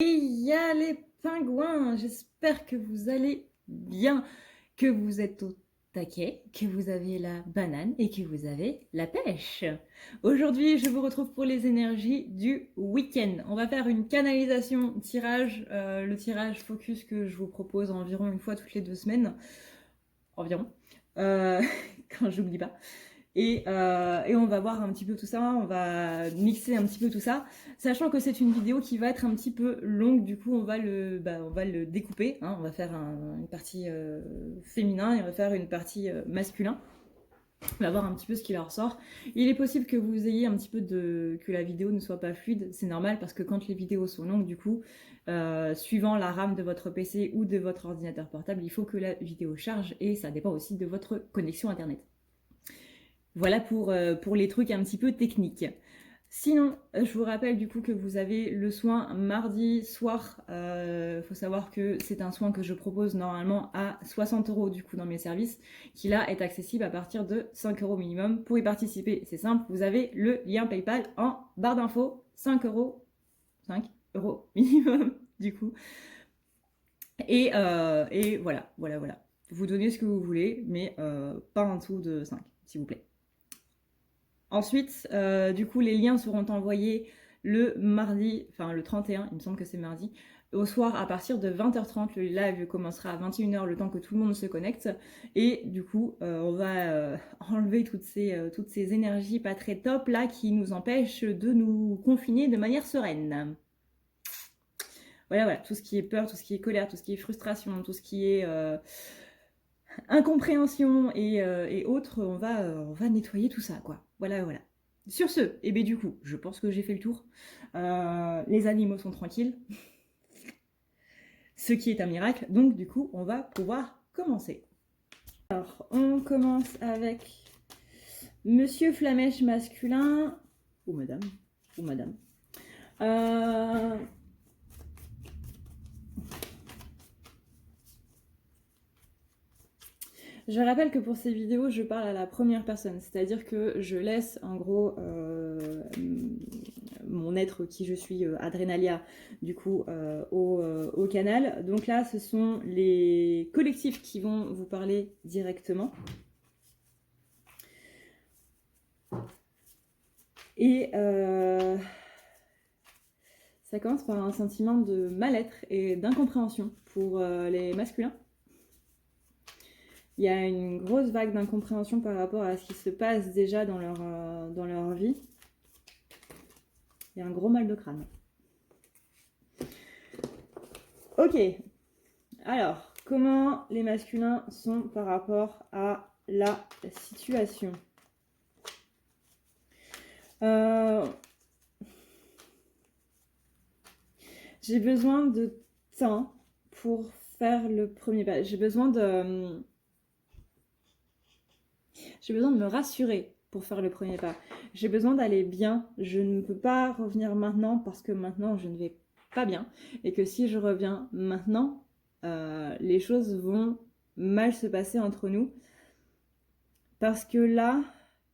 Et il y a les pingouins, j'espère que vous allez bien, que vous êtes au taquet, que vous avez la banane et que vous avez la pêche. Aujourd'hui, je vous retrouve pour les énergies du week-end. On va faire une canalisation tirage, le tirage focus que je vous propose environ une fois toutes les 2 semaines, environ, quand j'oublie pas. Et on va voir un petit peu tout ça, on va mixer un petit peu tout ça, sachant que c'est une vidéo qui va être un petit peu longue, du coup on va le découper, hein, on va faire une partie féminin et on va faire une partie masculin. On va voir un petit peu ce qui leur sort. Il est possible que vous ayez un petit peu que la vidéo ne soit pas fluide, c'est normal parce que quand les vidéos sont longues, du coup, suivant la RAM de votre PC ou de votre ordinateur portable, il faut que la vidéo charge et ça dépend aussi de votre connexion internet. Voilà pour les trucs un petit peu techniques. Sinon, je vous rappelle du coup que vous avez le soin mardi soir. Faut savoir que c'est un soin que je propose normalement à 60 € du coup dans mes services, qui là est accessible à partir de 5 € minimum. Pour y participer, c'est simple, vous avez le lien PayPal en barre d'infos, 5 €, 5 € minimum du coup. Et voilà. Vous donnez ce que vous voulez, mais pas en dessous de 5, s'il vous plaît. Ensuite, du coup, les liens seront envoyés le mardi, enfin le 31, il me semble que c'est mardi, au soir à partir de 20h30. Le live commencera à 21h, le temps que tout le monde se connecte. Et du coup, on va enlever toutes ces énergies pas très top là qui nous empêchent de nous confiner de manière sereine. Voilà, tout ce qui est peur, tout ce qui est colère, tout ce qui est frustration, tout ce qui est incompréhension et autres, on va nettoyer tout ça, quoi. Voilà. Sur ce, et bien du coup, je pense que j'ai fait le tour. Les animaux sont tranquilles, ce qui est un miracle. Donc du coup, on va pouvoir commencer. Alors, on commence avec Monsieur Flamèche masculin, ou madame, Je rappelle que pour ces vidéos, je parle à la première personne, c'est-à-dire que je laisse en gros mon être qui je suis, Adrenalia, du coup, au canal. Donc là, ce sont les collectifs qui vont vous parler directement. Et ça commence par un sentiment de mal-être et d'incompréhension pour les masculins. Il y a une grosse vague d'incompréhension par rapport à ce qui se passe déjà dans leur vie. Il y a un gros mal de crâne. Ok. Alors, comment les masculins sont par rapport à la situation? J'ai besoin de temps pour faire le premier pas. J'ai besoin de me rassurer pour faire le premier pas. J'ai besoin d'aller bien. Je ne peux pas revenir maintenant parce que maintenant je ne vais pas bien. Et que si je reviens maintenant, les choses vont mal se passer entre nous. Parce que là,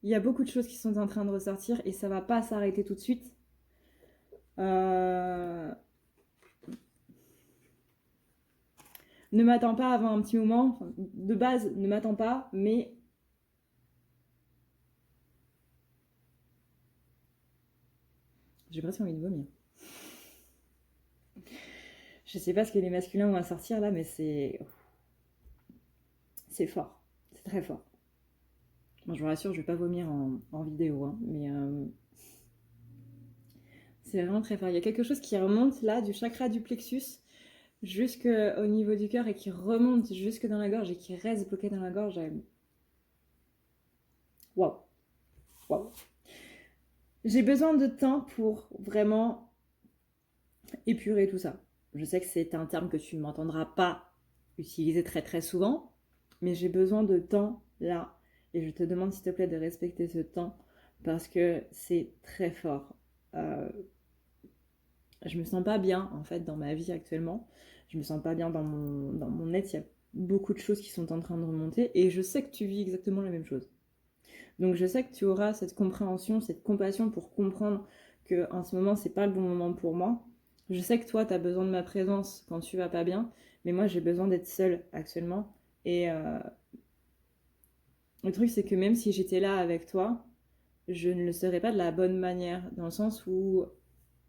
il y a beaucoup de choses qui sont en train de ressortir et ça va pas s'arrêter tout de suite. Ne m'attends pas avant un petit moment. Enfin, de base, ne m'attends pas, mais j'ai presque envie de vomir. Je sais pas ce que les masculins vont à sortir là, mais c'est fort. C'est très fort. Bon, je vous rassure, je vais pas vomir en vidéo, hein, mais c'est vraiment très fort. Il y a quelque chose qui remonte là du chakra du plexus jusqu'au niveau du cœur et qui remonte jusque dans la gorge et qui reste bloqué dans la gorge. Waouh! Waouh! J'ai besoin de temps pour vraiment épurer tout ça. Je sais que c'est un terme que tu ne m'entendras pas utiliser très très souvent, mais j'ai besoin de temps là. Et je te demande s'il te plaît de respecter ce temps parce que c'est très fort. Je me sens pas bien en fait dans ma vie actuellement. Je me sens pas bien dans mon être. Il y a beaucoup de choses qui sont en train de remonter et je sais que tu vis exactement la même chose. Donc je sais que tu auras cette compréhension, cette compassion pour comprendre que en ce moment c'est pas le bon moment pour moi Je sais que toi, tu as besoin de ma présence quand tu vas pas bien, mais moi, j'ai besoin d'être seule actuellement. Et le truc, c'est que même si j'étais là avec toi, je ne le serais pas de la bonne manière, dans le sens où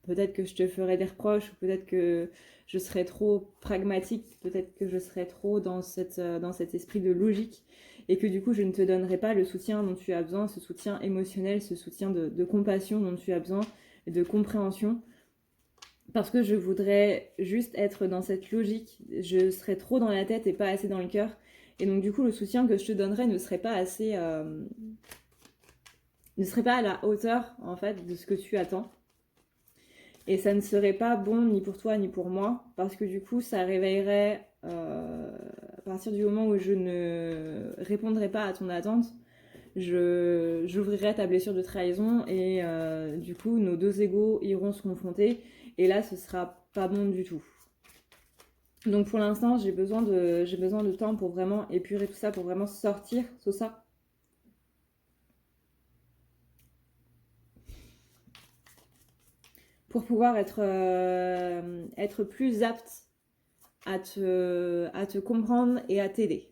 peut-être que je te ferais des reproches, ou peut-être que je serais trop pragmatique, peut-être que je serais trop dans cet esprit de logique, et que du coup je ne te donnerais pas le soutien dont tu as besoin, ce soutien émotionnel, ce soutien de compassion dont tu as besoin, et de compréhension, parce que je voudrais juste être dans cette logique, je serais trop dans la tête et pas assez dans le cœur, et donc du coup le soutien que je te donnerais ne serait pas assez... ne serait pas à la hauteur en fait de ce que tu attends. Et ça ne serait pas bon ni pour toi ni pour moi, parce que du coup, ça réveillerait, à partir du moment où je ne répondrai pas à ton attente, j'ouvrirai ta blessure de trahison et du coup, nos deux égos iront se confronter. Et là, ce sera pas bon du tout. Donc pour l'instant, j'ai besoin de temps pour vraiment épurer tout ça, pour vraiment sortir tout ça. Pour pouvoir être plus apte à te comprendre et à t'aider.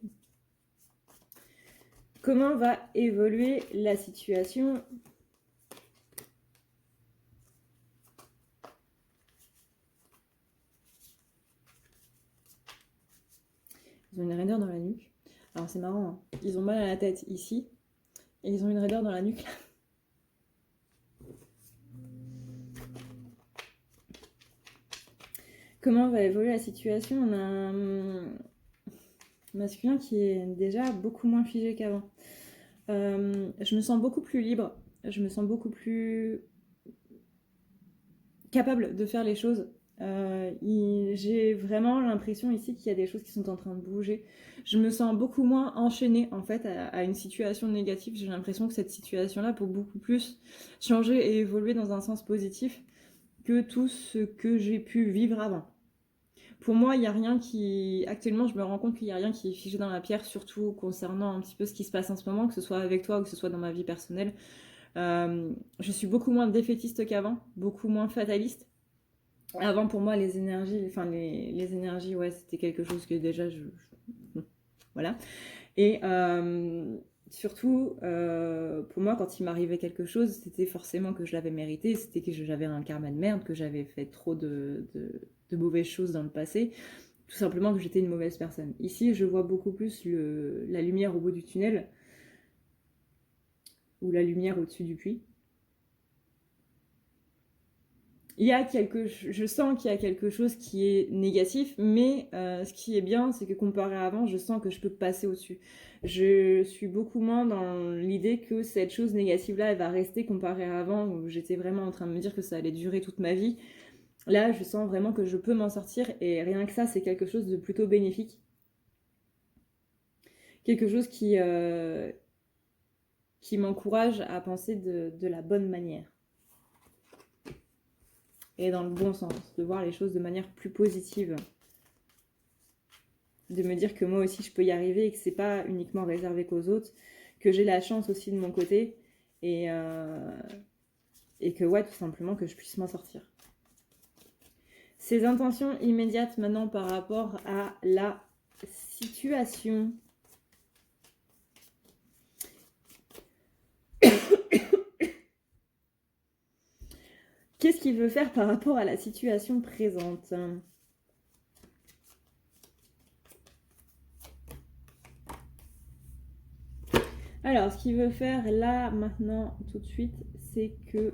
Comment va évoluer la situation ? Ils ont une raideur dans la nuque. Alors c'est marrant, hein. Ils ont mal à la tête ici et ils ont une raideur dans la nuque là. Comment va évoluer la situation ? On a un masculin qui est déjà beaucoup moins figé qu'avant. Je me sens beaucoup plus libre, je me sens beaucoup plus capable de faire les choses. J'ai vraiment l'impression ici qu'il y a des choses qui sont en train de bouger. Je me sens beaucoup moins enchaînée en fait à une situation négative. J'ai l'impression que cette situation-là peut beaucoup plus changer et évoluer dans un sens positif que tout ce que j'ai pu vivre avant. Pour moi, il n'y a rien qui... Actuellement, je me rends compte qu'il n'y a rien qui est figé dans la pierre, surtout concernant un petit peu ce qui se passe en ce moment, que ce soit avec toi ou que ce soit dans ma vie personnelle. Je suis beaucoup moins défaitiste qu'avant, beaucoup moins fataliste. Avant, pour moi, les énergies, les énergies, ouais, c'était quelque chose que déjà, voilà. Et surtout, pour moi, quand il m'arrivait quelque chose, c'était forcément que je l'avais mérité, c'était que j'avais un karma de merde, que j'avais fait trop de mauvaises choses dans le passé, tout simplement que j'étais une mauvaise personne. Ici, je vois beaucoup plus la lumière au bout du tunnel, ou la lumière au-dessus du puits. Je sens qu'il y a quelque chose qui est négatif, mais ce qui est bien, c'est que comparé à avant, je sens que je peux passer au-dessus. Je suis beaucoup moins dans l'idée que cette chose négative-là, elle va rester comparée à avant, où j'étais vraiment en train de me dire que ça allait durer toute ma vie. Là, je sens vraiment que je peux m'en sortir, et rien que ça, c'est quelque chose de plutôt bénéfique. Quelque chose qui m'encourage à penser de la bonne manière. Et dans le bon sens, de voir les choses de manière plus positive. De me dire que moi aussi je peux y arriver et que c'est pas uniquement réservé qu'aux autres, que j'ai la chance aussi de mon côté et que ouais, tout simplement que je puisse m'en sortir. Ces intentions immédiates maintenant par rapport à la situation. Qu'est-ce qu'il veut faire par rapport à la situation présente ? Alors, ce qu'il veut faire là, maintenant, tout de suite, c'est que...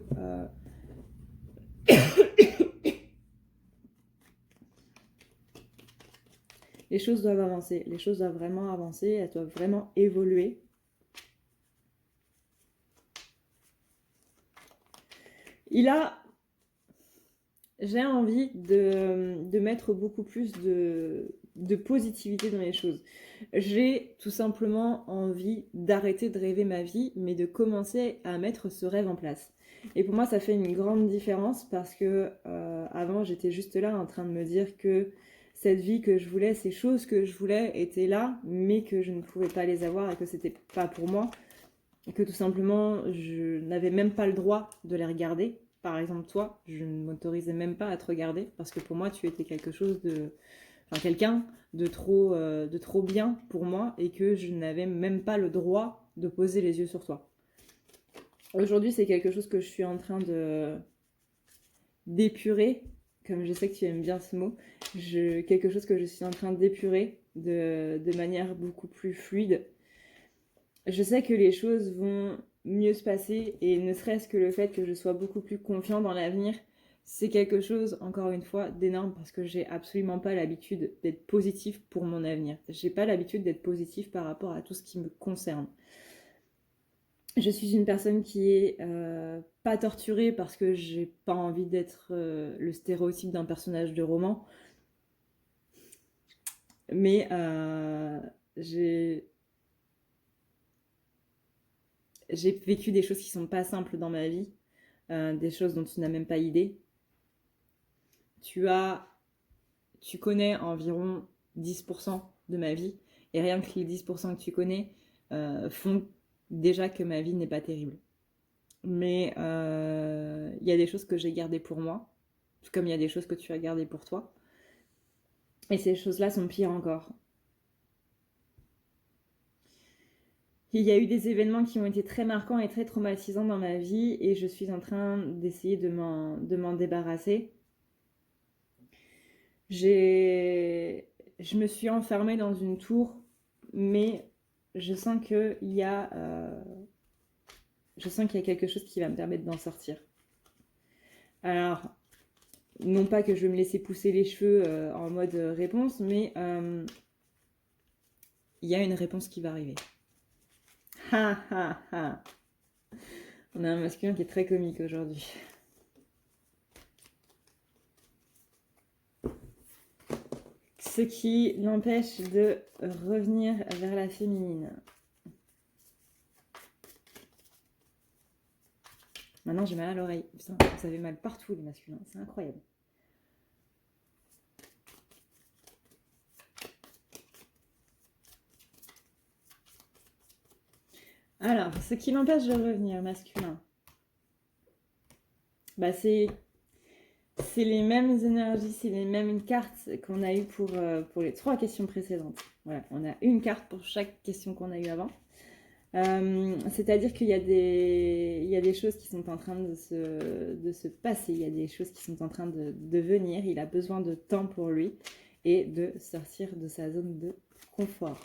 les choses doivent avancer. Les choses doivent vraiment avancer. Elles doivent vraiment évoluer. J'ai envie de mettre beaucoup plus de positivité dans les choses. J'ai tout simplement envie d'arrêter de rêver ma vie, mais de commencer à mettre ce rêve en place. Et pour moi, ça fait une grande différence parce que avant, j'étais juste là en train de me dire que cette vie que je voulais, ces choses que je voulais étaient là, mais que je ne pouvais pas les avoir et que c'était pas pour moi. Et que tout simplement, je n'avais même pas le droit de les regarder. par exemple toi, je ne m'autorisais même pas à te regarder parce que pour moi tu étais quelque chose de, enfin quelqu'un de trop bien pour moi et que je n'avais même pas le droit de poser les yeux sur toi. Aujourd'hui, c'est quelque chose que je suis en train de d'épurer, comme je sais que tu aimes bien ce mot, quelque chose que je suis en train d'épurer de manière beaucoup plus fluide. Je sais que les choses vont mieux se passer et ne serait-ce que le fait que je sois beaucoup plus confiant dans l'avenir, c'est quelque chose, encore une fois, d'énorme parce que j'ai absolument pas l'habitude d'être positif pour mon avenir. J'ai pas l'habitude d'être positif par rapport à tout ce qui me concerne. Je suis une personne qui est pas torturée parce que j'ai pas envie d'être le stéréotype d'un personnage de roman. Mais j'ai vécu des choses qui sont pas simples dans ma vie, des choses dont tu n'as même pas idée. Tu connais environ 10% de ma vie, et rien que les 10% que tu connais font déjà que ma vie n'est pas terrible. Mais il y a des choses que j'ai gardées pour moi, tout comme il y a des choses que tu as gardées pour toi. Et ces choses-là sont pires encore. Il y a eu des événements qui ont été très marquants et très traumatisants dans ma vie et je suis en train d'essayer de m'en débarrasser. Je me suis enfermée dans une tour, mais je sens qu'il y a quelque chose qui va me permettre d'en sortir. Alors, non pas que je vais me laisser pousser les cheveux en mode réponse, mais il y a une réponse qui va arriver. Ha ha ha. On a un masculin qui est très comique aujourd'hui. Ce qui l'empêche de revenir vers la féminine. Maintenant, j'ai mal à l'oreille. Putain, vous avez mal partout, les masculins. C'est incroyable. Alors, ce qui l'empêche de revenir, masculin, bah c'est les mêmes énergies, c'est les mêmes cartes qu'on a eues pour les 3 questions précédentes. Voilà, on a une carte pour chaque question qu'on a eue avant. C'est-à-dire qu'il y a des choses qui sont en train de se passer, il y a des choses qui sont en train de venir, il a besoin de temps pour lui et de sortir de sa zone de confort.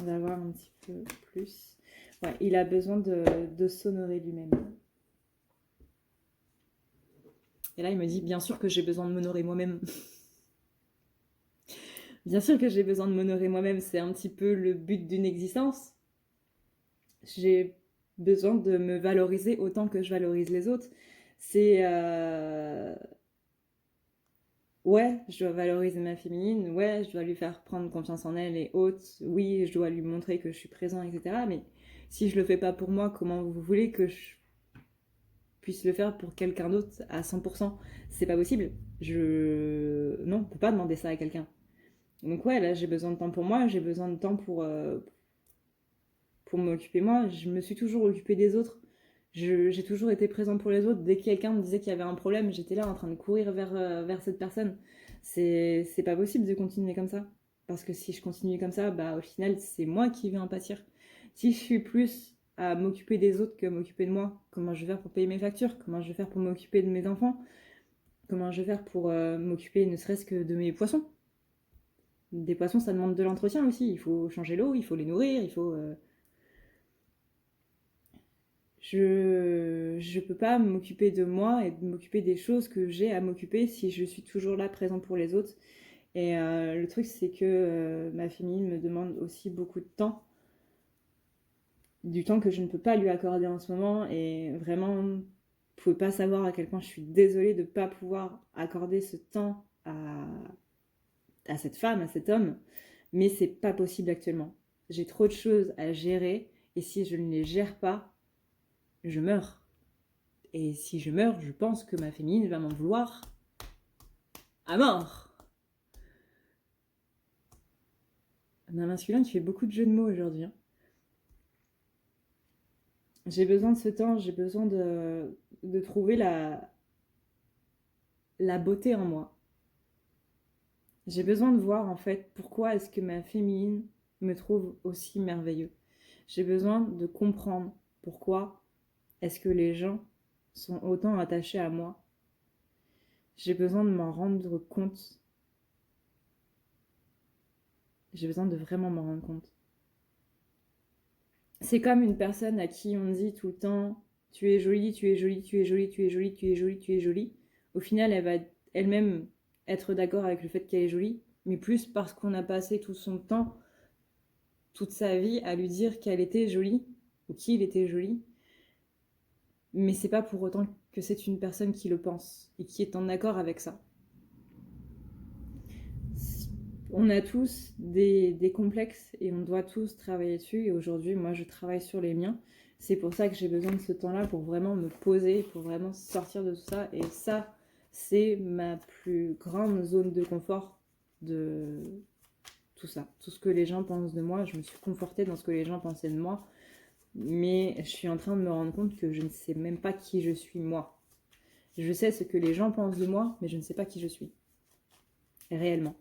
On va voir un petit peu plus. Ouais, il a besoin de s'honorer lui-même. Et là, il me dit, bien sûr que j'ai besoin de m'honorer moi-même. Bien sûr que j'ai besoin de m'honorer moi-même, c'est un petit peu le but d'une existence. J'ai besoin de me valoriser autant que je valorise les autres. C'est... Ouais, je dois valoriser ma féminine, ouais, je dois lui faire prendre confiance en elle et autres, oui, je dois lui montrer que je suis présent, etc. Mais si je le fais pas pour moi, comment vous voulez que je puisse le faire pour quelqu'un d'autre à 100%? C'est pas possible. Non, on peut pas demander ça à quelqu'un. Donc ouais, là j'ai besoin de temps pour moi, j'ai besoin de temps pour m'occuper moi. Je me suis toujours occupée des autres. J'ai toujours été présente pour les autres. Dès que quelqu'un me disait qu'il y avait un problème, j'étais là en train de courir vers cette personne. C'est pas possible de continuer comme ça. Parce que si je continue comme ça, bah, au final, c'est moi qui vais en pâtir. Si je suis plus à m'occuper des autres que à m'occuper de moi, comment je vais faire pour payer mes factures? Comment je vais faire pour m'occuper de mes enfants? Comment je vais faire pour m'occuper ne serait-ce que de mes poissons? Des poissons, ça demande de l'entretien aussi. Il faut changer l'eau, il faut les nourrir, il faut... Je peux pas m'occuper de moi et m'occuper des choses que j'ai à m'occuper si je suis toujours là présent pour les autres. Et le truc, c'est que ma féminine me demande aussi beaucoup de temps, du temps que je ne peux pas lui accorder en ce moment. Et vraiment, vous pouvez pas savoir à quel point je suis désolée de ne pas pouvoir accorder ce temps à cette femme, à cet homme. Mais c'est pas possible actuellement. J'ai trop de choses à gérer et si je ne les gère pas, je meurs. Et si je meurs, je pense que ma féminine va m'en vouloir à mort. Un masculin qui fait beaucoup de jeux de mots aujourd'hui. Hein. J'ai besoin de ce temps, j'ai besoin de trouver la beauté en moi. J'ai besoin de voir en fait pourquoi est-ce que ma féminine me trouve aussi merveilleux. J'ai besoin de comprendre pourquoi est-ce que les gens sont autant attachés à moi. J'ai besoin de m'en rendre compte. J'ai besoin de vraiment m'en rendre compte. C'est comme une personne à qui on dit tout le temps tu es jolie, tu es jolie, tu es jolie, tu es jolie, tu es jolie, tu es jolie. Au final, elle va elle-même être d'accord avec le fait qu'elle est jolie, mais plus parce qu'on a passé tout son temps, toute sa vie à lui dire qu'elle était jolie ou qu'il était joli. Mais c'est pas pour autant que c'est une personne qui le pense et qui est en accord avec ça. On a tous des complexes et on doit tous travailler dessus. Et aujourd'hui, moi, je travaille sur les miens. C'est pour ça que j'ai besoin de ce temps-là pour vraiment me poser, pour vraiment sortir de tout ça. Et ça, c'est ma plus grande zone de confort de tout ça. Tout ce que les gens pensent de moi, je me suis confortée dans ce que les gens pensaient de moi. Mais je suis en train de me rendre compte que je ne sais même pas qui je suis moi. Je sais ce que les gens pensent de moi, mais je ne sais pas qui je suis. Réellement.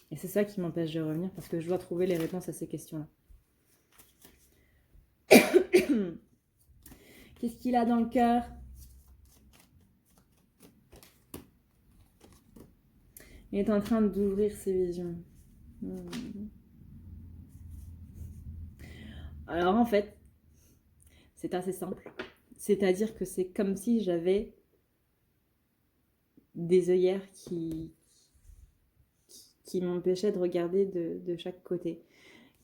Et c'est ça qui m'empêche de revenir parce que je dois trouver les réponses à ces questions-là. Qu'est-ce qu'il a dans le cœur? Il est en train d'ouvrir ses visions. Alors en fait, c'est assez simple. C'est-à-dire que c'est comme si j'avais des œillères qui m'empêchaient de regarder de chaque côté.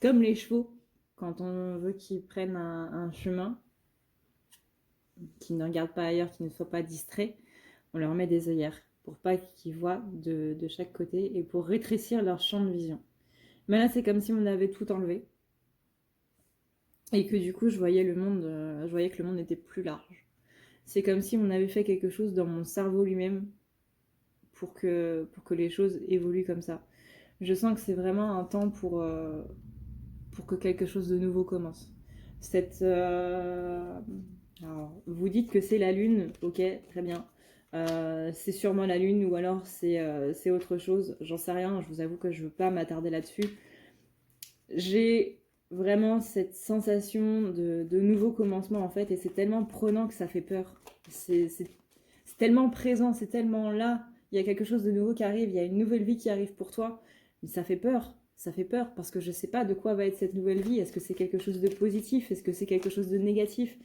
Comme les chevaux, quand on veut qu'ils prennent un chemin, qu'ils ne regardent pas ailleurs, qu'ils ne soient pas distraits, on leur met des œillères pour pas qu'ils voient de chaque côté et pour rétrécir leur champ de vision. Mais là, c'est comme si on avait tout enlevé et que du coup, je voyais que le monde était plus large. C'est comme si on avait fait quelque chose dans mon cerveau lui-même pour que les choses évoluent comme ça. Je sens que c'est vraiment un temps pour que quelque chose de nouveau commence. Alors, vous dites que c'est la lune, ok, très bien. C'est sûrement la lune ou alors c'est autre chose, j'en sais rien, je vous avoue que je ne veux pas m'attarder là-dessus. J'ai vraiment cette sensation de nouveau commencement en fait et c'est tellement prenant que ça fait peur. C'est tellement présent, c'est tellement là, il y a quelque chose de nouveau qui arrive, il y a une nouvelle vie qui arrive pour toi, mais ça fait peur. Ça fait peur parce que je ne sais pas de quoi va être cette nouvelle vie. Est-ce que c'est quelque chose de positif? Est-ce que c'est quelque chose de négatif?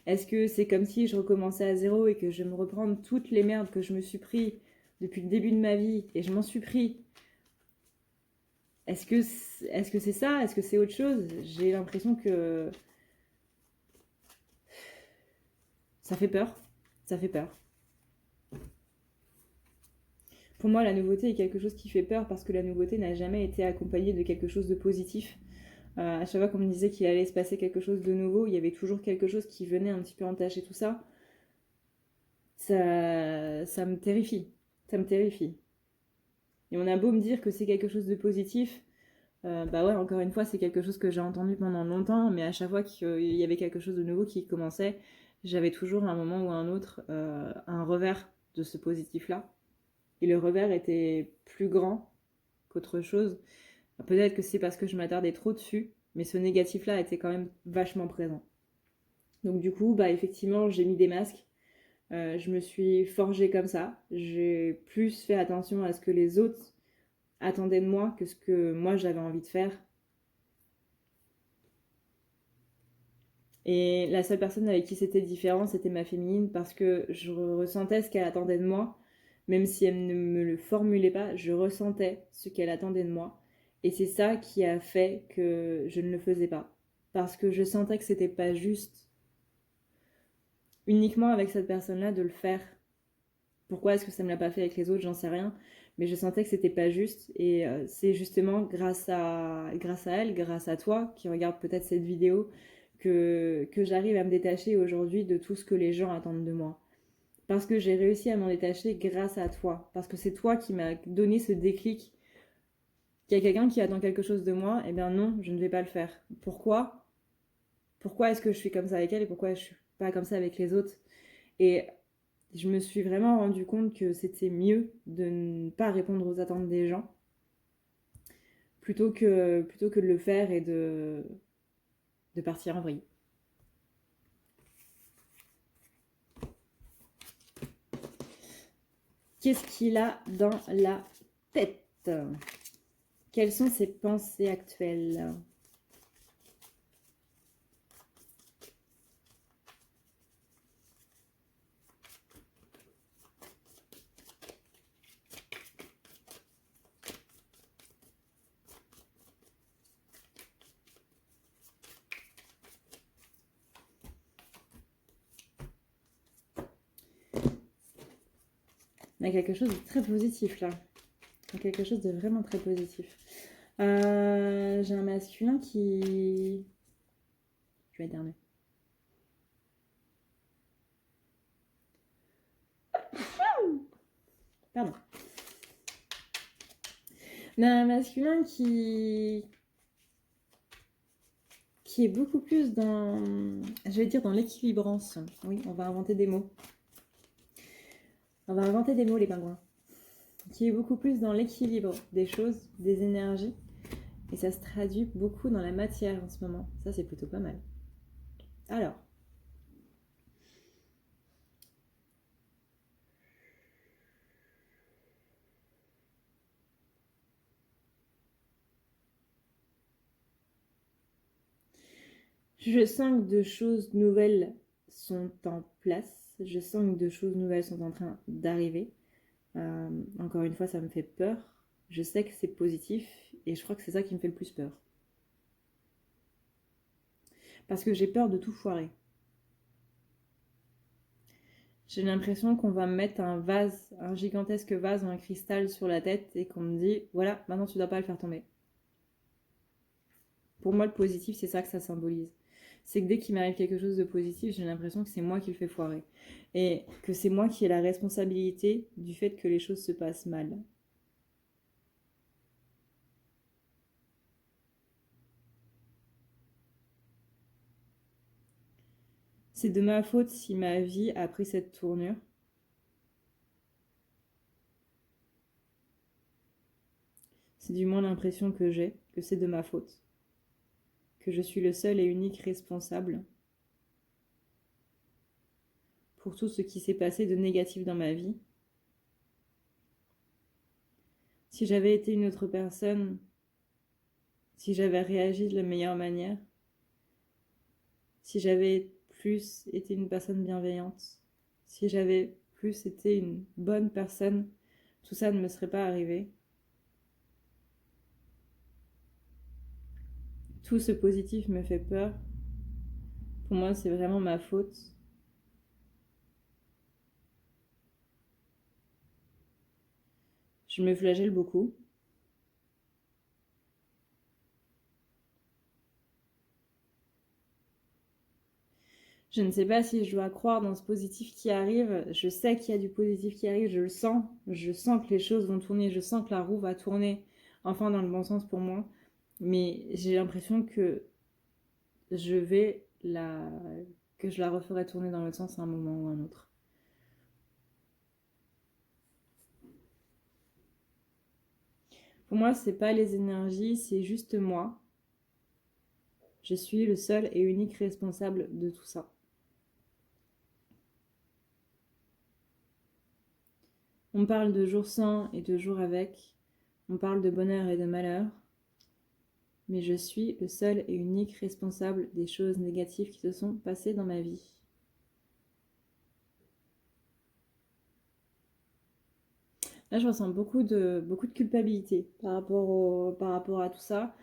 Est-ce que c'est comme si je recommençais à zéro et que je vais me reprendre toutes les merdes que je me suis pris depuis le début de ma vie et je m'en suis pris? Est-ce que c'est ça? Est-ce que c'est autre chose? J'ai l'impression que ça fait peur. Ça fait peur. Pour moi, la nouveauté est quelque chose qui fait peur parce que la nouveauté n'a jamais été accompagnée de quelque chose de positif. À chaque fois qu'on me disait qu'il allait se passer quelque chose de nouveau, il y avait toujours quelque chose qui venait un petit peu entacher tout ça. Ça me terrifie. Ça me terrifie. Et on a beau me dire que c'est quelque chose de positif, bah ouais, encore une fois, c'est quelque chose que j'ai entendu pendant longtemps, mais à chaque fois qu'il y avait quelque chose de nouveau qui commençait, j'avais toujours à un moment ou à un autre un revers de ce positif-là. Et le revers était plus grand qu'autre chose. Peut-être que c'est parce que je m'attardais trop dessus, mais ce négatif-là était quand même vachement présent. Donc du coup, bah effectivement, j'ai mis des masques. Je me suis forgée comme ça. J'ai plus fait attention à ce que les autres attendaient de moi que ce que moi j'avais envie de faire. Et la seule personne avec qui c'était différent, c'était ma féminine, parce que je ressentais ce qu'elle attendait de moi, même si elle ne me le formulait pas, je ressentais ce qu'elle attendait de moi. Et c'est ça qui a fait que je ne le faisais pas. Parce que je sentais que c'était pas juste uniquement avec cette personne-là de le faire. Pourquoi est-ce que ça me l'a pas fait avec les autres, j'en sais rien. Mais je sentais que c'était pas juste. Et c'est justement grâce à elle, grâce à toi, qui regarde peut-être cette vidéo, que j'arrive à me détacher aujourd'hui de tout ce que les gens attendent de moi. Parce que j'ai réussi à m'en détacher grâce à toi. Parce que c'est toi qui m'as donné ce déclic. Qu'il y a quelqu'un qui attend quelque chose de moi, eh bien non, je ne vais pas le faire. Pourquoi? pourquoi est-ce que je suis comme ça avec elle et pourquoi je suis pas comme ça avec les autres. Et je me suis vraiment rendu compte que c'était mieux de ne pas répondre aux attentes des gens plutôt que de le faire et de partir en vrille. Qu'est-ce qu'il a dans la tête? Quelles sont ses pensées actuelles? Il y a quelque chose de très positif là. Il y a quelque chose de vraiment très positif. J'ai un masculin qui... Je vais éternuer. Pardon. On a un masculin qui est beaucoup plus dans... Je vais dire dans l'équilibrance. Oui, on va inventer des mots. On va inventer des mots, les pingouins. Qui est beaucoup plus dans l'équilibre des choses, des énergies. Et ça se traduit beaucoup dans la matière en ce moment. Ça, c'est plutôt pas mal. Alors. Je sens que de choses nouvelles sont en place. Je sens que de choses nouvelles sont en train d'arriver. Encore une fois, ça me fait peur. Je sais que c'est positif et je crois que c'est ça qui me fait le plus peur. Parce que j'ai peur de tout foirer. J'ai l'impression qu'on va me mettre un vase, un gigantesque vase ou un cristal sur la tête et qu'on me dit, voilà, maintenant tu dois pas le faire tomber. Pour moi, le positif, c'est ça que ça symbolise. C'est que dès qu'il m'arrive quelque chose de positif, j'ai l'impression que c'est moi qui le fais foirer. Et que c'est moi qui ai la responsabilité du fait que les choses se passent mal. C'est de ma faute si ma vie a pris cette tournure. C'est du moins l'impression que j'ai, que c'est de ma faute. Que je suis le seul et unique responsable pour tout ce qui s'est passé de négatif dans ma vie. Si j'avais été une autre personne, si j'avais réagi de la meilleure manière, si j'avais plus été une personne bienveillante, si j'avais plus été une bonne personne, tout ça ne me serait pas arrivé. Tout ce positif me fait peur. Pour moi, c'est vraiment ma faute. Je me flagelle beaucoup. Je ne sais pas si je dois croire dans ce positif qui arrive. Je sais qu'il y a du positif qui arrive, je le sens. Je sens que les choses vont tourner, je sens que la roue va tourner, enfin dans le bon sens pour moi. Mais j'ai l'impression que je vais que je la referai tourner dans l'autre sens à un moment ou un autre. Pour moi, c'est pas les énergies, c'est juste moi. Je suis le seul et unique responsable de tout ça. On parle de jours sans et de jours avec. On parle de bonheur et de malheur. Mais je suis le seul et unique responsable des choses négatives qui se sont passées dans ma vie. Là, je ressens beaucoup de culpabilité par rapport à tout ça.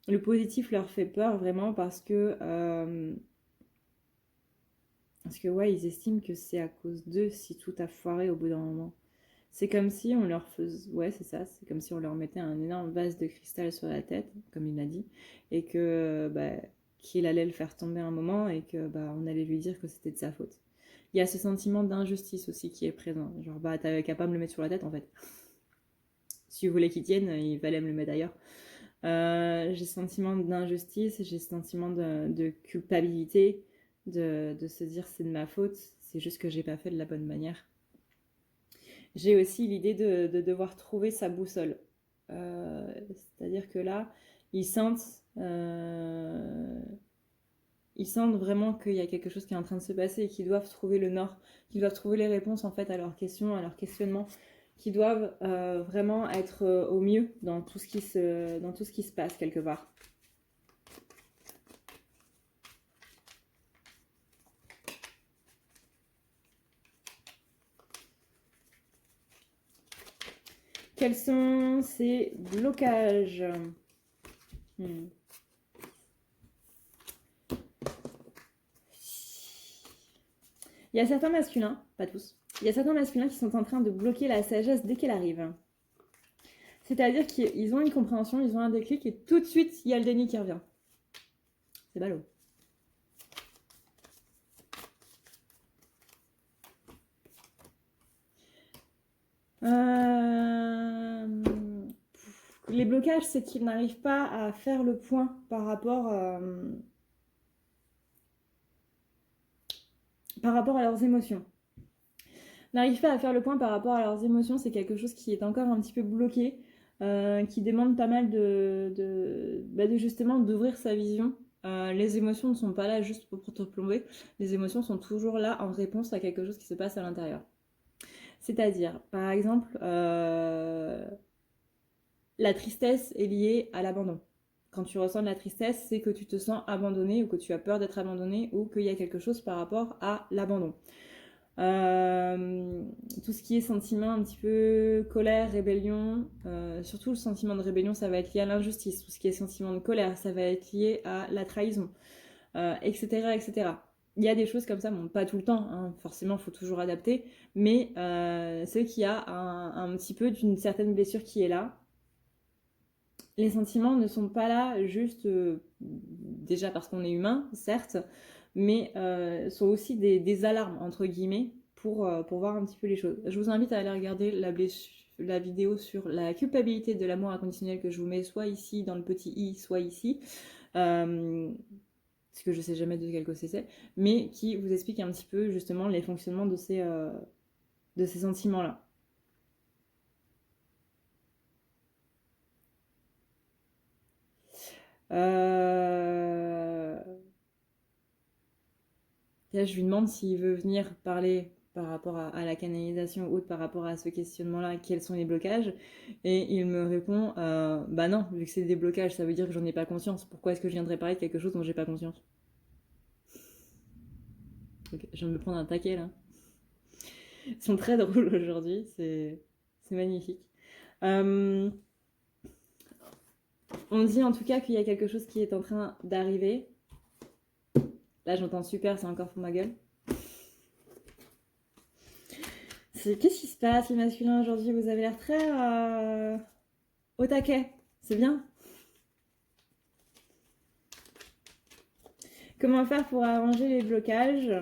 Le positif leur fait peur vraiment parce que ouais, ils estiment que c'est à cause d'eux si tout a foiré au bout d'un moment. C'est comme si on leur faisait... Ouais, c'est ça. C'est comme si on leur mettait un énorme vase de cristal sur la tête, comme il l'a dit, et que qu'il allait le faire tomber un moment et que on allait lui dire que c'était de sa faute. Il y a ce sentiment d'injustice aussi qui est présent. Genre, t'avais qu'à pas me le mettre sur la tête, en fait. Si vous voulez qu'il tienne, il fallait me le mettre ailleurs. J'ai ce sentiment d'injustice, j'ai ce sentiment de culpabilité, de se dire c'est de ma faute, c'est juste que j'ai pas fait de la bonne manière. J'ai aussi l'idée de devoir trouver sa boussole. C'est-à-dire que là, ils sentent, euh, ils sentent vraiment qu'il y a quelque chose qui est en train de se passer et qu'ils doivent trouver le nord, qu'ils doivent trouver les réponses en fait à leurs questions, à leurs questionnements, qu'ils doivent vraiment être au mieux dans tout ce qui se passe quelque part. Quels sont ces blocages? Il y a certains masculins, pas tous, il y a certains masculins qui sont en train de bloquer la sagesse dès qu'elle arrive. C'est-à-dire qu'ils ont une compréhension, ils ont un déclic et tout de suite, il y a le déni qui revient. C'est ballot. Les blocages, c'est qu'ils n'arrivent pas à faire le point par rapport à leurs émotions. N'arrivent pas à faire le point par rapport à leurs émotions, c'est quelque chose qui est encore un petit peu bloqué, qui demande pas mal de justement d'ouvrir sa vision. Les émotions ne sont pas là juste pour te plomber, les émotions sont toujours là en réponse à quelque chose qui se passe à l'intérieur. C'est-à-dire, par exemple, la tristesse est liée à l'abandon. Quand tu ressens de la tristesse, c'est que tu te sens abandonné ou que tu as peur d'être abandonné ou qu'il y a quelque chose par rapport à l'abandon. Tout ce qui est sentiment un petit peu colère, rébellion, surtout le sentiment de rébellion, ça va être lié à l'injustice. Tout ce qui est sentiment de colère, ça va être lié à la trahison, etc., etc. Il y a des choses comme ça, bon, pas tout le temps, hein, forcément, il faut toujours adapter, mais c'est qu'il y a un petit peu d'une certaine blessure qui est là. Les sentiments ne sont pas là juste, déjà parce qu'on est humain, certes, mais sont aussi des alarmes, entre guillemets, pour voir un petit peu les choses. Je vous invite à aller regarder la vidéo sur la culpabilité de l'amour inconditionnel que je vous mets soit ici dans le petit i, soit ici. Parce que je sais jamais de quel côté c'est, mais qui vous explique un petit peu justement les fonctionnements de ces sentiments-là. Là, je lui demande s'il veut venir parler par rapport à la canalisation ou autre, par rapport à ce questionnement-là, quels sont les blocages. Et il me répond, bah non, vu que c'est des blocages, ça veut dire que j'en ai pas conscience. Pourquoi est-ce que je viendrais parler de quelque chose dont j'ai pas conscience? Okay, je viens de me prendre un taquet là. Ils sont très drôles aujourd'hui, c'est magnifique. On dit en tout cas qu'il y a quelque chose qui est en train d'arriver. Là, j'entends super, c'est encore pour ma gueule. Qu'est-ce qui se passe, les masculins, aujourd'hui? Vous avez l'air très au taquet. C'est bien. Comment faire pour arranger les blocages?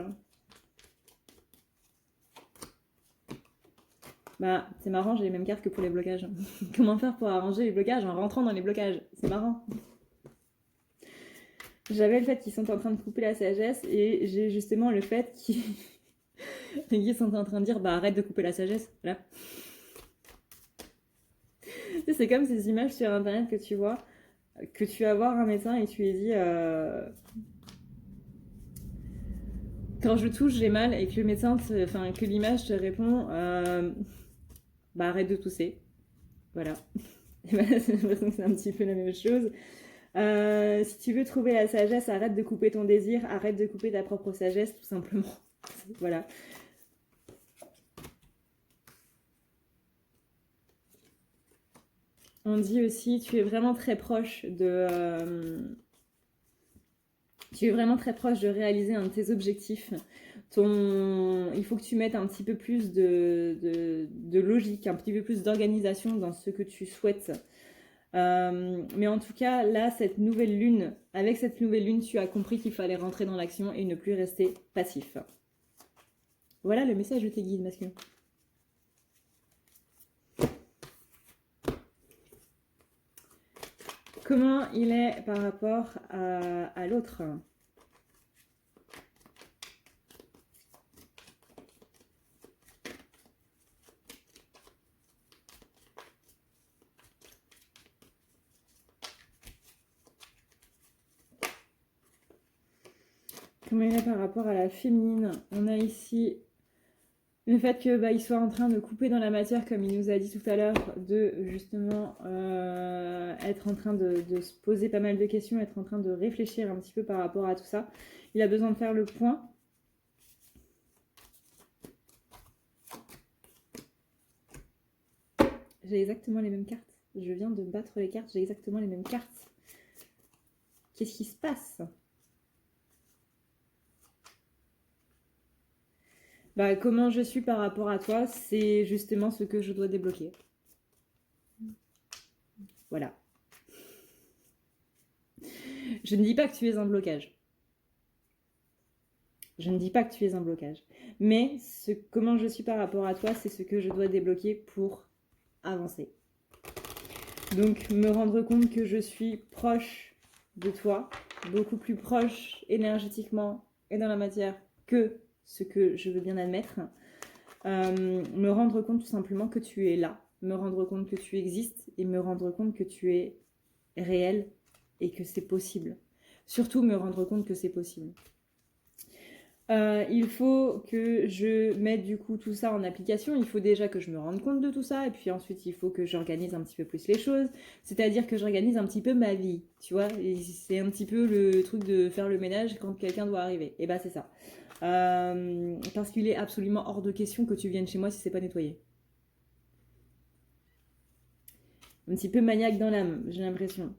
Bah, c'est marrant, j'ai les mêmes cartes que pour les blocages. Comment faire pour arranger les blocages en rentrant dans les blocages? C'est marrant. J'avais le fait qu'ils sont en train de couper la sagesse et j'ai justement le fait qu'ils sont en train de dire bah arrête de couper la sagesse. Là. C'est comme ces images sur internet que tu vois, que tu vas voir un médecin et tu lui dis quand je touche j'ai mal et que le médecin, que l'image te répond bah arrête de tousser. Voilà. Et bah, j'ai l'impression que c'est un petit peu la même chose. Si tu veux trouver la sagesse, arrête de couper ton désir, arrête de couper ta propre sagesse, tout simplement. Voilà. On dit aussi, tu es vraiment très proche tu es vraiment très proche de réaliser un de tes objectifs. Il faut que tu mettes un petit peu plus de logique, un petit peu plus d'organisation dans ce que tu souhaites. Mais en tout cas, là, avec cette nouvelle lune, tu as compris qu'il fallait rentrer dans l'action et ne plus rester passif. Voilà le message de tes guides masculins. Comment il est par rapport à l'autre? Comment il est par rapport à la féminine? On a ici le fait que il soit en train de couper dans la matière, comme il nous a dit tout à l'heure, de justement être en train de se poser pas mal de questions, être en train de réfléchir un petit peu par rapport à tout ça. Il a besoin de faire le point. J'ai exactement les mêmes cartes. Je viens de battre les cartes, j'ai exactement les mêmes cartes. Qu'est-ce qui se passe? Comment je suis par rapport à toi, c'est justement ce que je dois débloquer. Voilà. Je ne dis pas que tu es un blocage. Je ne dis pas que tu es un blocage. Mais comment je suis par rapport à toi, c'est ce que je dois débloquer pour avancer. Donc, me rendre compte que je suis proche de toi, beaucoup plus proche énergétiquement et dans la matière que ce que je veux bien admettre. Me rendre compte tout simplement que tu es là, me rendre compte que tu existes et me rendre compte que tu es réel et que c'est possible. Surtout me rendre compte que c'est possible. Il faut que je mette du coup tout ça en application. Il faut déjà que je me rende compte de tout ça et puis ensuite il faut que j'organise un petit peu plus les choses. C'est-à-dire que j'organise un petit peu ma vie, tu vois. Et c'est un petit peu le truc de faire le ménage quand quelqu'un doit arriver. Et c'est ça. Parce qu'il est absolument hors de question que tu viennes chez moi si c'est pas nettoyé. Un petit peu maniaque dans l'âme, j'ai l'impression.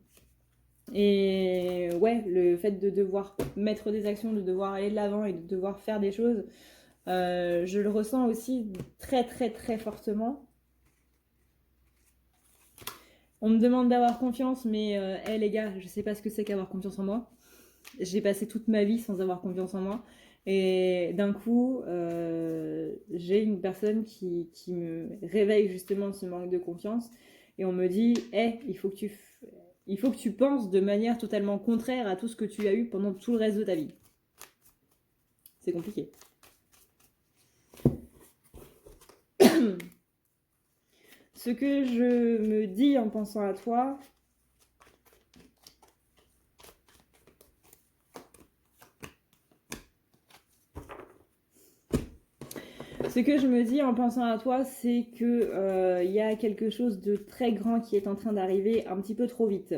Et ouais, le fait de devoir mettre des actions, de devoir aller de l'avant et de devoir faire des choses, je le ressens aussi très très très fortement. On me demande d'avoir confiance, mais les gars, je sais pas ce que c'est qu'avoir confiance en moi. J'ai passé toute ma vie sans avoir confiance en moi. Et d'un coup, j'ai une personne qui me réveille justement ce manque de confiance. Et on me dit, il faut que tu penses de manière totalement contraire à tout ce que tu as eu pendant tout le reste de ta vie. C'est compliqué. Ce que je me dis en pensant à toi, c'est que y a quelque chose de très grand qui est en train d'arriver un petit peu trop vite.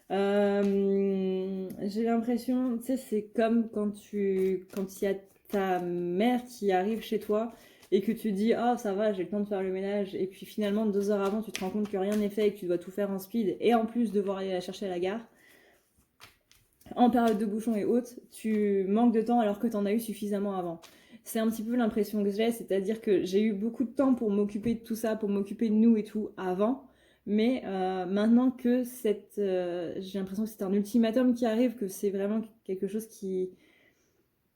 J'ai l'impression, tu sais, c'est comme quand il y a ta mère qui arrive chez toi et que tu dis ah ça va, j'ai le temps de faire le ménage, et puis finalement 2 heures avant tu te rends compte que rien n'est fait et que tu dois tout faire en speed et en plus devoir aller la chercher à la gare en période de bouchon et autres, tu manques de temps alors que tu en as eu suffisamment avant. C'est un petit peu l'impression que j'ai, c'est-à-dire que j'ai eu beaucoup de temps pour m'occuper de tout ça, pour m'occuper de nous et tout avant, mais maintenant que j'ai l'impression que c'est un ultimatum qui arrive, que c'est vraiment quelque chose qui...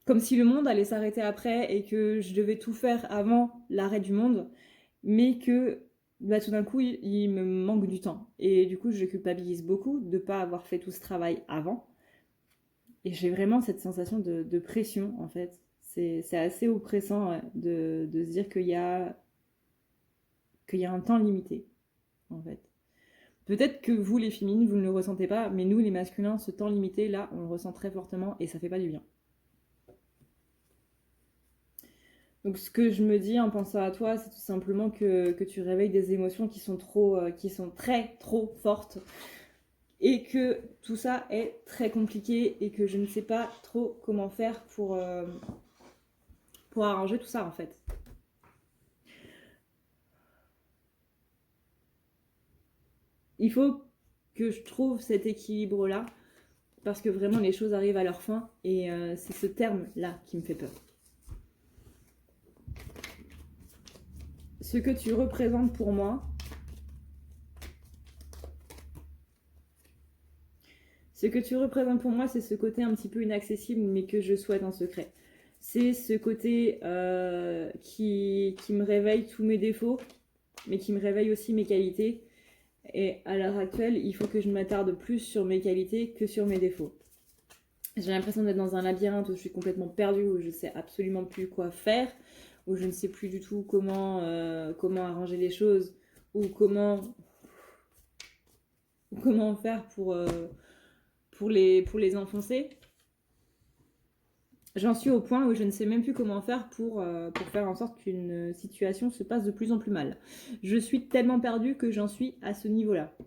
Comme si le monde allait s'arrêter après et que je devais tout faire avant l'arrêt du monde, mais que tout d'un coup, il me manque du temps. Et du coup, je culpabilise beaucoup de ne pas avoir fait tout ce travail avant. Et j'ai vraiment cette sensation de pression, en fait. C'est assez oppressant, ouais, de se dire qu'il y a un temps limité, en fait. Peut-être que vous, les féminines, vous ne le ressentez pas, mais nous, les masculins, ce temps limité, là, on le ressent très fortement et ça fait pas du bien. Donc ce que je me dis en pensant à toi, c'est tout simplement que tu réveilles des émotions qui sont très trop fortes et que tout ça est très compliqué et que je ne sais pas trop comment faire pour arranger tout ça en fait. Il faut que je trouve cet équilibre-là parce que vraiment les choses arrivent à leur fin et c'est ce terme-là qui me fait peur. Ce que tu représentes pour moi, c'est ce côté un petit peu inaccessible mais que je souhaite en secret. C'est ce côté qui me réveille tous mes défauts, mais qui me réveille aussi mes qualités. Et à l'heure actuelle, il faut que je m'attarde plus sur mes qualités que sur mes défauts. J'ai l'impression d'être dans un labyrinthe où je suis complètement perdue, où je ne sais absolument plus quoi faire, où je ne sais plus du tout comment arranger les choses, ou comment faire pour les enfoncer. J'en suis au point où je ne sais même plus comment faire pour faire en sorte qu'une situation se passe de plus en plus mal. Je suis tellement perdue que j'en suis à ce niveau-là.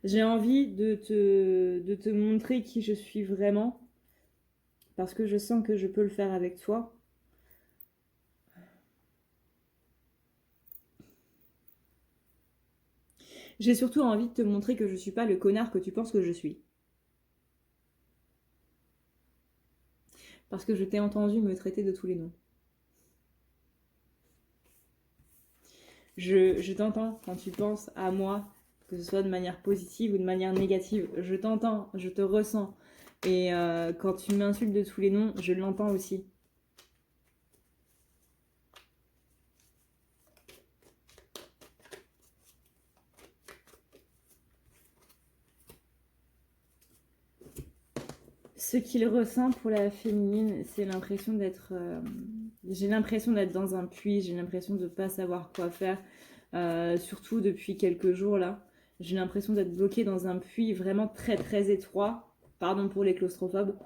J'ai envie de te montrer qui je suis vraiment, parce que je sens que je peux le faire avec toi. J'ai surtout envie de te montrer que je suis pas le connard que tu penses que je suis. Parce que je t'ai entendu me traiter de tous les noms. Je t'entends quand tu penses à moi, que ce soit de manière positive ou de manière négative. Je t'entends, je te ressens. Et quand tu m'insultes de tous les noms, je l'entends aussi. Ce qu'il ressent pour la féminine, c'est l'impression d'être... j'ai l'impression d'être dans un puits, j'ai l'impression de ne pas savoir quoi faire, surtout depuis quelques jours là. J'ai l'impression d'être bloquée dans un puits vraiment très très étroit. Pardon pour les claustrophobes.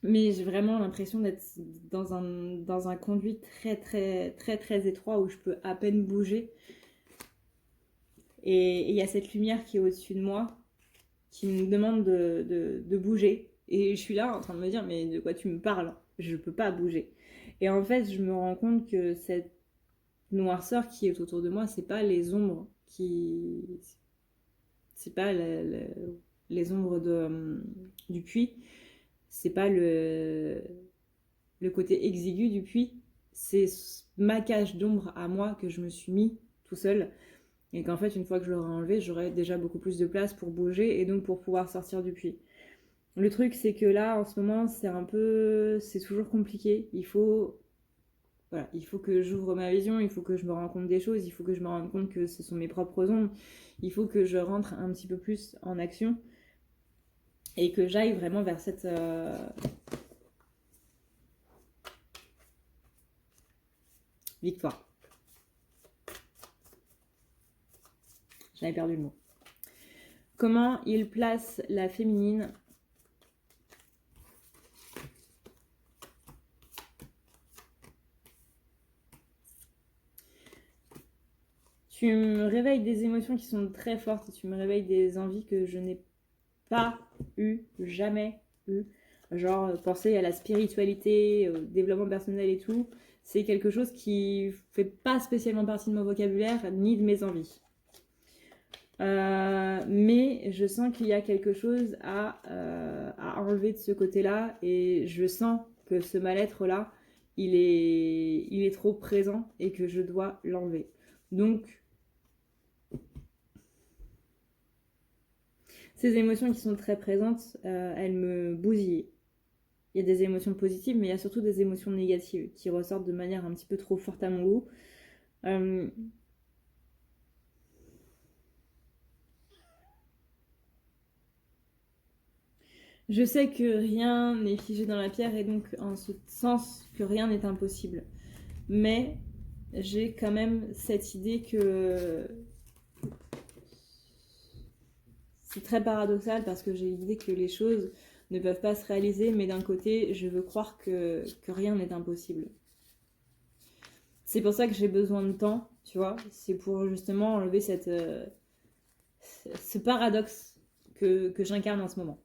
Mais j'ai vraiment l'impression d'être dans un conduit très très très très étroit où je peux à peine bouger. Et il y a cette lumière qui est au-dessus de moi qui me demande de bouger. Et je suis là en train de me dire, mais de quoi tu me parles? Je peux pas bouger. Et en fait, je me rends compte que cette noirceur qui est autour de moi, c'est pas les ombres qui. C'est pas les ombres du puits. C'est pas le côté exigu du puits. C'est ma cage d'ombre à moi que je me suis mis tout seul. Et qu'en fait, une fois que je l'aurai enlevé, j'aurai déjà beaucoup plus de place pour bouger et donc pour pouvoir sortir du puits. Le truc, c'est que là, en ce moment, c'est toujours compliqué. Voilà, il faut que j'ouvre ma vision, il faut que je me rende compte des choses, il faut que je me rende compte que ce sont mes propres ombres, il faut que je rentre un petit peu plus en action et que j'aille vraiment vers cette victoire. J'avais perdu le mot. Comment il place la féminine Tu me réveilles des émotions qui sont très fortes, tu me réveilles des envies que je n'ai pas jamais eu. Genre, penser à la spiritualité, au développement personnel et tout, c'est quelque chose qui fait pas spécialement partie de mon vocabulaire ni de mes envies. Mais je sens qu'il y a quelque chose à enlever de ce côté-là et je sens que ce mal-être-là, il est trop présent et que je dois l'enlever. Donc, ces émotions qui sont très présentes, elles me bousillent. Il y a des émotions positives, mais il y a surtout des émotions négatives qui ressortent de manière un petit peu trop forte à mon goût. Je sais que rien n'est figé dans la pierre et donc en ce sens que rien n'est impossible. Mais j'ai quand même cette idée que c'est très paradoxal parce que j'ai l'idée que les choses ne peuvent pas se réaliser, mais d'un côté, je veux croire que rien n'est impossible. C'est pour ça que j'ai besoin de temps, tu vois. C'est pour justement enlever ce paradoxe que j'incarne en ce moment.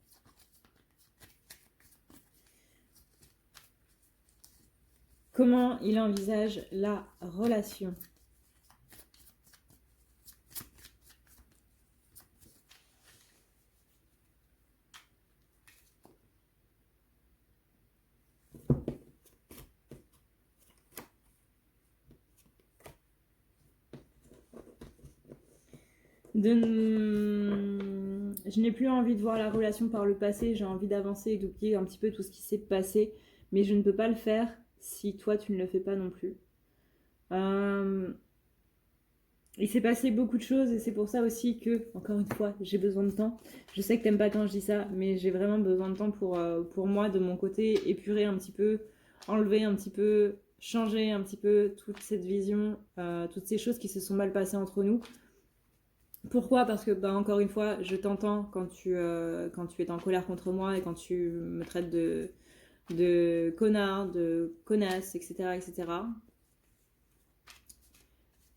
Comment il envisage la relation ? Je n'ai plus envie de voir la relation par le passé, j'ai envie d'avancer et d'oublier un petit peu tout ce qui s'est passé, mais je ne peux pas le faire si toi tu ne le fais pas non plus. Il s'est passé beaucoup de choses et c'est pour ça aussi que, encore une fois, j'ai besoin de temps. Je sais que t'aimes pas quand je dis ça, mais j'ai vraiment besoin de temps pour moi, de mon côté, épurer un petit peu, enlever un petit peu, changer un petit peu toute cette vision, toutes ces choses qui se sont mal passées entre nous. Pourquoi? Parce que, bah, encore une fois, je t'entends quand tu es en colère contre moi et quand tu me traites de connard, de connasse, etc., etc.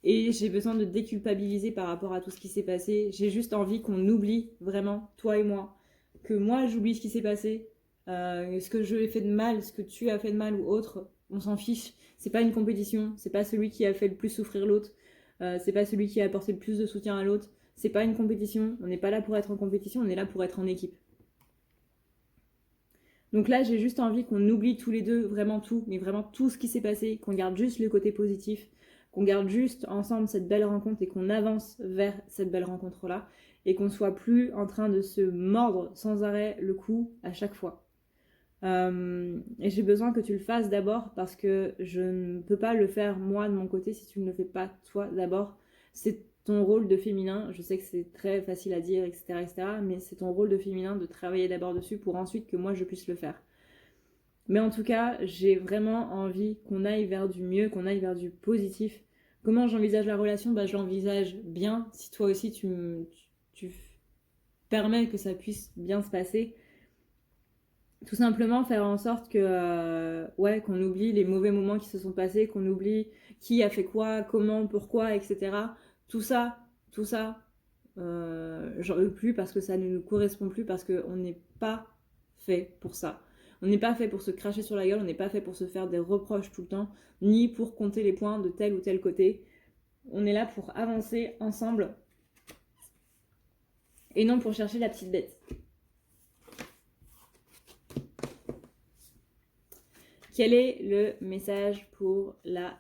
Et j'ai besoin de déculpabiliser par rapport à tout ce qui s'est passé. J'ai juste envie qu'on oublie vraiment, toi et moi, que moi j'oublie ce qui s'est passé, ce que je fait de mal, ce que tu as fait de mal ou autre, on s'en fiche. C'est pas une compétition, c'est pas celui qui a fait le plus souffrir l'autre, c'est pas celui qui a apporté le plus de soutien à l'autre. C'est pas une compétition, on n'est pas là pour être en compétition, on est là pour être en équipe. Donc là, j'ai juste envie qu'on oublie tous les deux vraiment tout, mais vraiment tout ce qui s'est passé, qu'on garde juste le côté positif, qu'on garde juste ensemble cette belle rencontre et qu'on avance vers cette belle rencontre-là et qu'on soit plus en train de se mordre sans arrêt le cou à chaque fois. Et j'ai besoin que tu le fasses d'abord parce que je ne peux pas le faire moi de mon côté si tu ne le fais pas toi d'abord. C'est ton rôle de féminin, je sais que c'est très facile à dire, etc., etc., mais c'est ton rôle de féminin de travailler d'abord dessus pour ensuite que moi je puisse le faire. Mais en tout cas, j'ai vraiment envie qu'on aille vers du mieux, qu'on aille vers du positif. Comment j'envisage la relation? Bah, je l'envisage bien. Si toi aussi tu permets que ça puisse bien se passer, tout simplement faire en sorte que ouais, qu'on oublie les mauvais moments qui se sont passés, qu'on oublie qui a fait quoi, comment, pourquoi, etc. Tout ça, tout ça, j'en veux plus parce que ça ne nous correspond plus, parce qu'on n'est pas fait pour ça. On n'est pas fait pour se cracher sur la gueule, on n'est pas fait pour se faire des reproches tout le temps, ni pour compter les points de tel ou tel côté. On est là pour avancer ensemble et non pour chercher la petite bête. Quel est le message pour la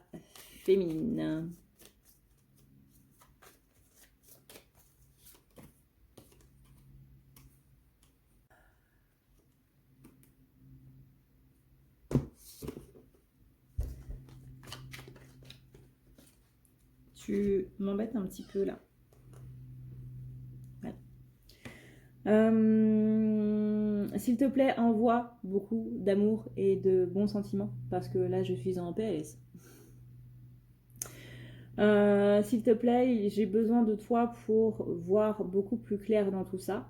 féminine? Tu m'embêtes un petit peu là. Voilà. S'il te plaît, envoie beaucoup d'amour et de bons sentiments parce que là je suis en PLS. S'il te plaît, j'ai besoin de toi pour voir beaucoup plus clair dans tout ça.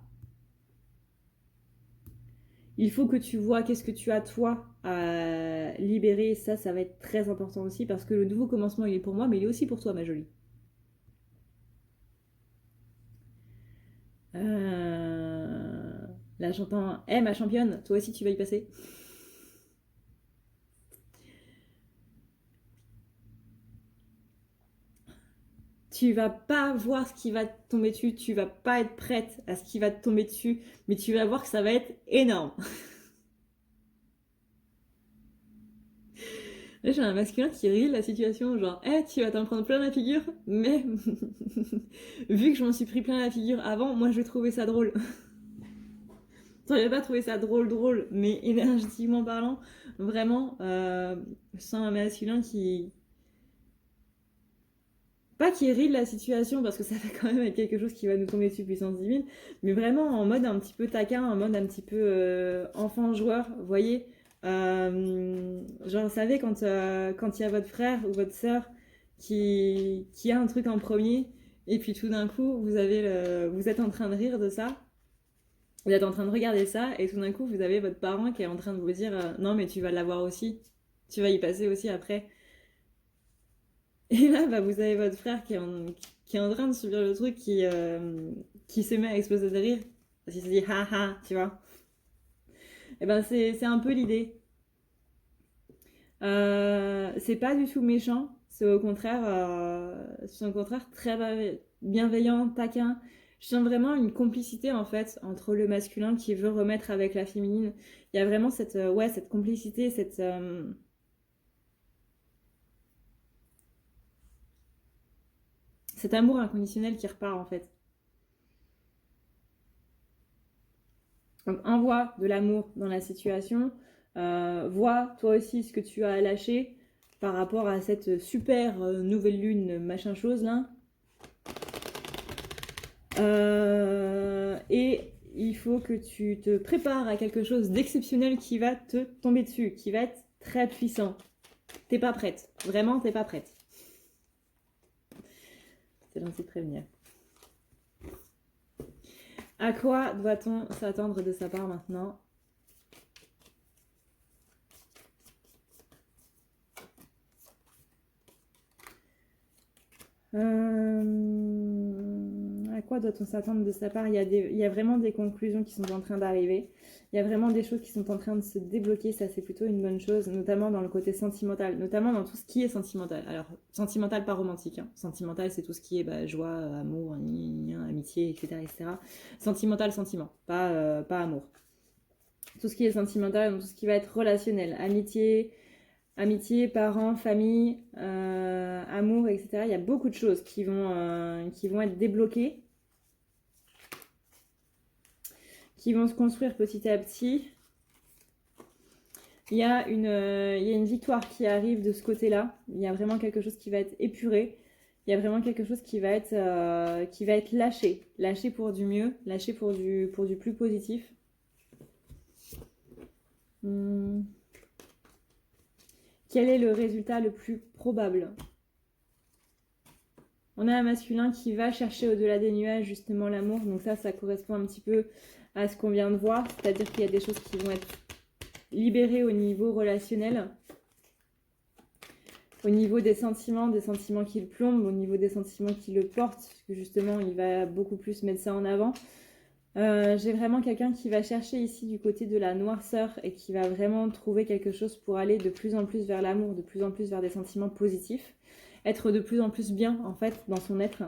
Il faut que tu vois qu'est-ce que tu as toi à libérer. Ça va être très important aussi parce que le nouveau commencement il est pour moi mais il est aussi pour toi ma jolie. Là j'entends hey, ma championne, toi aussi tu vas y passer. Tu vas pas voir ce qui va te tomber dessus, tu vas pas être prête à ce qui va te tomber dessus, mais tu vas voir que ça va être énorme. Là, j'ai un masculin qui rit de la situation, genre, eh, tu vas t'en prendre plein la figure, mais vu que je m'en suis pris plein la figure avant, moi je vais trouver ça drôle. J'aurais pas trouvé ça drôle, mais énergétiquement parlant, vraiment, je sens un masculin qui. Pas qui rit de la situation, parce que ça va quand même être quelque chose qui va nous tomber dessus puissance 10 000, mais vraiment en mode un petit peu taquin, en mode un petit peu enfant joueur, vous voyez. Genre, vous savez, quand il y a votre frère ou votre sœur qui a un truc en premier, et puis tout d'un coup, vous êtes en train de rire de ça, vous êtes en train de regarder ça, et tout d'un coup, vous avez votre parent qui est en train de vous dire non, mais tu vas l'avoir aussi, tu vas y passer aussi après. Et là, bah, vous avez votre frère qui est en train de subir le truc, qui se met à exploser de rire, parce qu'il se dit ha, tu vois. Et ben, c'est un peu l'idée. C'est pas du tout méchant, c'est au contraire très bienveillant, taquin. Je sens vraiment une complicité en fait entre le masculin qui veut remettre avec la féminine. Il y a vraiment cette complicité, cet amour inconditionnel qui repart en fait. Donc envoie de l'amour dans la situation. Vois toi aussi ce que tu as à lâcher par rapport à cette super nouvelle lune, machin chose là. Et il faut que tu te prépares à quelque chose d'exceptionnel qui va te tomber dessus, qui va être très puissant. T'es pas prête, vraiment t'es pas prête. C'est gentil de prévenir. À quoi doit-on s'attendre de sa part maintenant? À quoi doit-on s'attendre de sa part? Il y a vraiment des conclusions qui sont en train d'arriver. Il y a vraiment des choses qui sont en train de se débloquer. Ça, c'est plutôt une bonne chose, notamment dans le côté sentimental, notamment dans tout ce qui est sentimental. Alors, sentimental, pas romantique. Hein. Sentimental, c'est tout ce qui est joie, amour, amitié, etc., etc. Sentimental, sentiment, pas amour. Tout ce qui est sentimental, donc tout ce qui va être relationnel, amitié, parents, famille, amour, etc. Il y a beaucoup de choses qui vont être débloquées, qui vont se construire petit à petit. Il y a une victoire qui arrive de ce côté-là. Il y a vraiment quelque chose qui va être épuré. Il y a vraiment quelque chose qui va être lâché. Lâché pour du mieux, lâché pour du plus positif. Quel est le résultat le plus probable? On a un masculin qui va chercher au-delà des nuages justement l'amour. Donc ça correspond un petit peu à ce qu'on vient de voir. C'est-à-dire qu'il y a des choses qui vont être libérées au niveau relationnel. Au niveau des sentiments qui le plombent, au niveau des sentiments qui le portent. Parce que justement, il va beaucoup plus mettre ça en avant. J'ai vraiment quelqu'un qui va chercher ici du côté de la noirceur et qui va vraiment trouver quelque chose pour aller de plus en plus vers l'amour, de plus en plus vers des sentiments positifs, être de plus en plus bien en fait dans son être.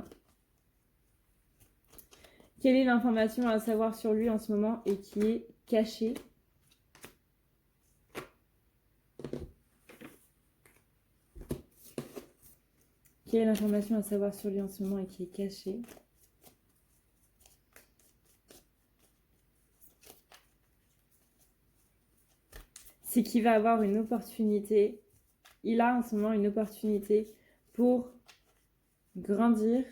Quelle est l'information à savoir sur lui en ce moment et qui est cachée? Quelle est l'information à savoir sur lui en ce moment et qui est cachée? C'est qu'il va avoir une opportunité. Il a en ce moment une opportunité pour grandir,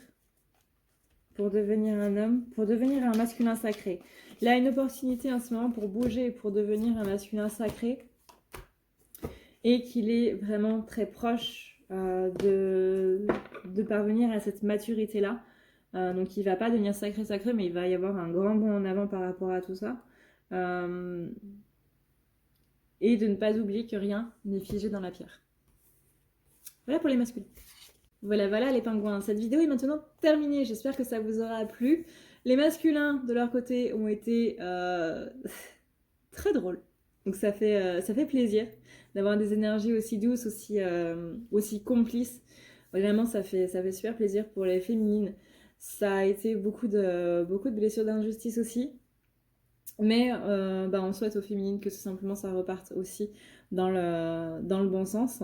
pour devenir un homme, pour devenir un masculin sacré. Il a une opportunité en ce moment pour bouger, pour devenir un masculin sacré. Et qu'il est vraiment très proche de parvenir à cette maturité-là. Donc il ne va pas devenir sacré, mais il va y avoir un grand bond en avant par rapport à tout ça. Et de ne pas oublier que rien n'est figé dans la pierre. Voilà pour les masculins. Voilà les pingouins. Cette vidéo est maintenant terminée. J'espère que ça vous aura plu. Les masculins, de leur côté, ont été très drôles. Donc ça fait plaisir d'avoir des énergies aussi douces, aussi complices. Vraiment, ça fait super plaisir pour les féminines. Ça a été beaucoup de blessures d'injustice aussi. Mais on souhaite aux féminines que tout simplement ça reparte aussi dans le bon sens.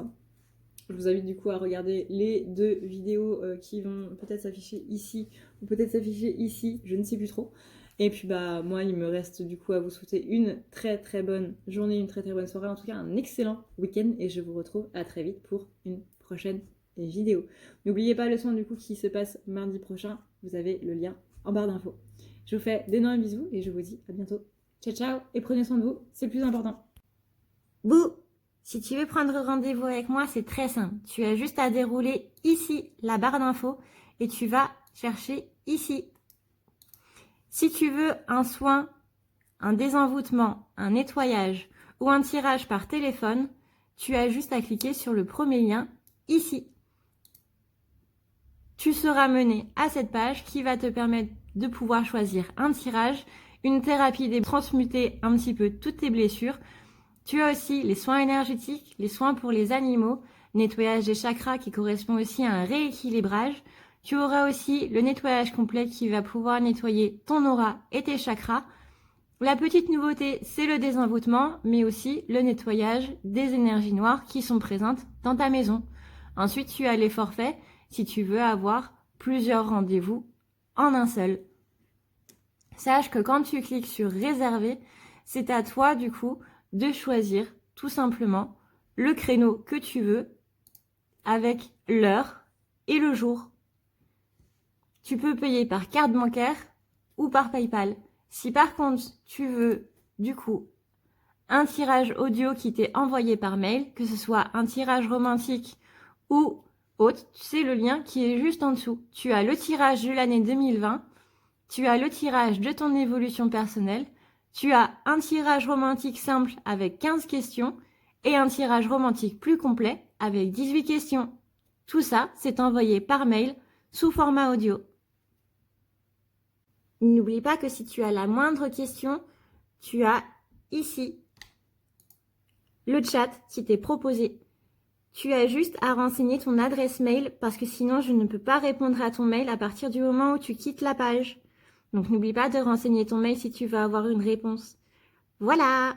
Je vous invite du coup à regarder les deux vidéos qui vont peut-être s'afficher ici ou peut-être s'afficher ici, je ne sais plus trop. Et puis moi il me reste du coup à vous souhaiter une très très bonne journée, une très très bonne soirée, en tout cas un excellent week-end et je vous retrouve à très vite pour une prochaine vidéo. N'oubliez pas le soin du coup qui se passe mardi prochain, vous avez le lien en barre d'infos. Je vous fais d'énormes bisous et je vous dis à bientôt. Ciao ciao et prenez soin de vous, c'est le plus important. Bouh! Si tu veux prendre rendez-vous avec moi, c'est très simple. Tu as juste à dérouler ici la barre d'infos et tu vas chercher ici. Si tu veux un soin, un désenvoûtement, un nettoyage ou un tirage par téléphone, tu as juste à cliquer sur le premier lien ici. Tu seras mené à cette page qui va te permettre de pouvoir choisir un tirage, une thérapie, transmuter un petit peu toutes tes blessures. Tu as aussi les soins énergétiques, les soins pour les animaux, nettoyage des chakras qui correspond aussi à un rééquilibrage. Tu auras aussi le nettoyage complet qui va pouvoir nettoyer ton aura et tes chakras. La petite nouveauté, c'est le désenvoûtement, mais aussi le nettoyage des énergies noires qui sont présentes dans ta maison. Ensuite, tu as les forfaits si tu veux avoir plusieurs rendez-vous en un seul. Sache que quand tu cliques sur réserver, c'est à toi du coup de choisir tout simplement le créneau que tu veux avec l'heure et le jour. Tu peux payer par carte bancaire ou par PayPal. Si par contre tu veux du coup un tirage audio qui t'est envoyé par mail, que ce soit un tirage romantique ou autre, tu sais le lien qui est juste en dessous. Tu as le tirage de l'année 2020, tu as le tirage de ton évolution personnelle, tu as un tirage romantique simple avec 15 questions et un tirage romantique plus complet avec 18 questions. Tout ça, c'est envoyé par mail sous format audio. N'oublie pas que si tu as la moindre question, tu as ici le chat qui t'est proposé. Tu as juste à renseigner ton adresse mail parce que sinon je ne peux pas répondre à ton mail à partir du moment où tu quittes la page. Donc n'oublie pas de renseigner ton mail si tu veux avoir une réponse. Voilà!